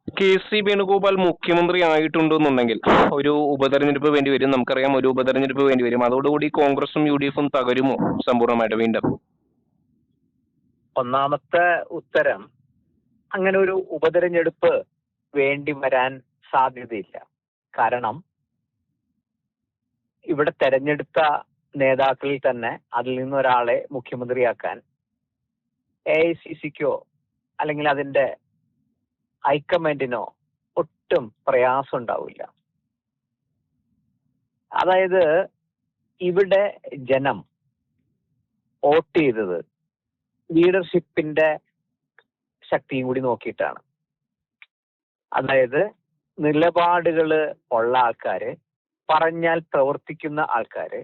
K C. Venugopal മുഖ്യമന്ത്രി ആയിട്ടുണ്ടെന്നുണ്ടെങ്കിൽ ഒരു ഉപതെരഞ്ഞെടുപ്പ് വേണ്ടി വരും. നമുക്കറിയാം, ഒരു ഉപതെരഞ്ഞെടുപ്പ് വേണ്ടി വരും. അതോടുകൂടി കോൺഗ്രസും യു.ഡി.എഫും തകരുമോ സമ്പൂർണ്ണമായിട്ട് വീണ്ടും? ഒന്നാമത്തെ ഉത്തരം, അങ്ങനെ ഒരു ഉപതെരഞ്ഞെടുപ്പ് വേണ്ടി വരാൻ സാധ്യതയില്ല. കാരണം ഇവിടെ തെരഞ്ഞെടുത്ത നേതാക്കളിൽ തന്നെ അതിൽ നിന്നൊരാളെ മുഖ്യമന്ത്രിയാക്കാൻ AICCക്കോ അല്ലെങ്കിൽ അതിന്റെ ഹൈക്കമാൻഡിനോ ഒട്ടും പ്രയാസം ഉണ്ടാവില്ല. അതായത് ഇവിടെ ജനം വോട്ട് ചെയ്തത് ലീഡർഷിപ്പിന്റെ ശക്തിയും കൂടി നോക്കിയിട്ടാണ്. അതായത് നിലപാടുകള് ഉള്ള ആൾക്കാര്, പറഞ്ഞാൽ പ്രവർത്തിക്കുന്ന ആൾക്കാര്,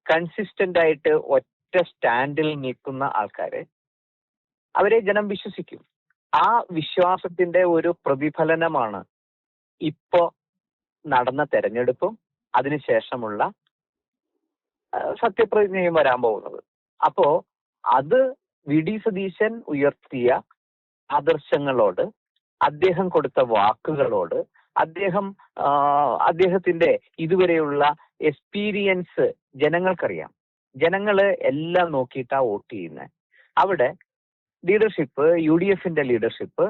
കൺസിസ്റ്റന്റ് ആയിട്ട് ഒറ്റ സ്റ്റാൻഡിൽ നിൽക്കുന്ന ആൾക്കാര്, അവരെ ജനം വിശ്വസിക്കും. ആ വിശ്വാസത്തിന്റെ ഒരു പ്രതിഫലനമാണ് ഇപ്പോ നടന്ന തെരഞ്ഞെടുപ്പും അതിനുശേഷമുള്ള സത്യപ്രതിജ്ഞയും വരാൻ പോകുന്നത്. അപ്പോ അത് വി.ഡി. സതീശൻ ഉയർത്തിയ ആദർശങ്ങളോട്, അദ്ദേഹം കൊടുത്ത വാക്കുകളോട്, അദ്ദേഹത്തിന്റെ ഇതുവരെയുള്ള എക്സ്പീരിയൻസ് ജനങ്ങൾക്കറിയാം. ജനങ്ങള് എല്ലാം നോക്കിയിട്ടാ വോട്ട് ചെയ്യുന്നത്. അവിടെ ലീഡർഷിപ്പ്, UDFന്റെ ലീഡർഷിപ്പ്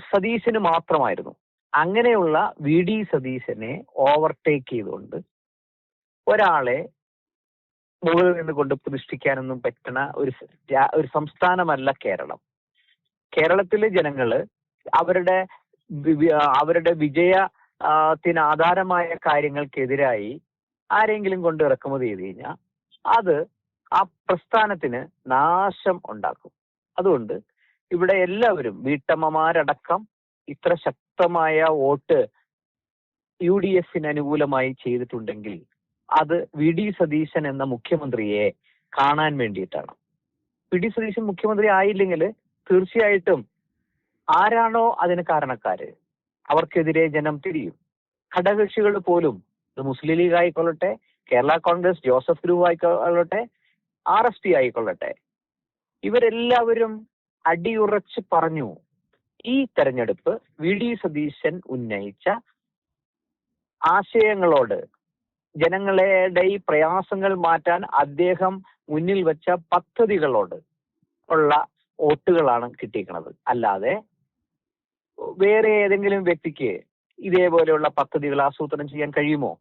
സതീശന് മാത്രമായിരുന്നു. അങ്ങനെയുള്ള വി.ഡി. സതീശനെ ഓവർടേക്ക് ചെയ്തുകൊണ്ട് ഒരാളെ മുകളിൽ നിന്നുകൊണ്ട് പ്രതിഷ്ഠിക്കാനൊന്നും പറ്റുന്ന ഒരു സംസ്ഥാനമല്ല കേരളം. കേരളത്തിലെ ജനങ്ങള് അവരുടെ വിജയത്തിന് ആധാരമായ കാര്യങ്ങൾക്കെതിരായി ആരെങ്കിലും കൊണ്ട് ഇറക്കുമതി ചെയ്ത് കഴിഞ്ഞാൽ അത് ആ പ്രസ്ഥാനത്തിന് നാശം ഉണ്ടാക്കും. അതുകൊണ്ട് ഇവിടെ എല്ലാവരും, വീട്ടമ്മമാരടക്കം ഇത്ര ശക്തമായ വോട്ട് UDFന് അനുകൂലമായി ചെയ്തിട്ടുണ്ടെങ്കിൽ അത് വി.ഡി. സതീശൻ എന്ന മുഖ്യമന്ത്രിയെ കാണാൻ വേണ്ടിയിട്ടാണ്. വി.ഡി. സതീശൻ മുഖ്യമന്ത്രി ആയില്ലെങ്കിൽ തീർച്ചയായിട്ടും ആരാണോ അതിന് കാരണക്കാര് അവർക്കെതിരെ ജനം തിരിയും. ഘടകകക്ഷികൾ പോലും, മുസ്ലിം ലീഗ് ആയിക്കൊള്ളട്ടെ, കേരള കോൺഗ്രസ്, ജോസഫ് ഗ്രൂപ്പ് ആയിക്കൊള്ളട്ടെ, RSP ആയിക്കൊള്ളട്ടെ, ഇവരെല്ലാവരും അടിയുറച്ച് പറഞ്ഞു, ഈ തെരഞ്ഞെടുപ്പ് വി.ഡി. സതീശൻ ഉന്നയിച്ച ആശയങ്ങളോട്, ജനങ്ങളുടെ ഈ പ്രയാസങ്ങൾ മാറ്റാൻ അദ്ദേഹം മുന്നിൽ വെച്ച പദ്ധതികളോട് ഉള്ള വോട്ടുകളാണ് കിട്ടിയിരിക്കുന്നത്. അല്ലാതെ വേറെ ഏതെങ്കിലും വ്യക്തിക്ക് ഇതേപോലെയുള്ള പദ്ധതികൾ ആസൂത്രണം ചെയ്യാൻ കഴിയുമോ?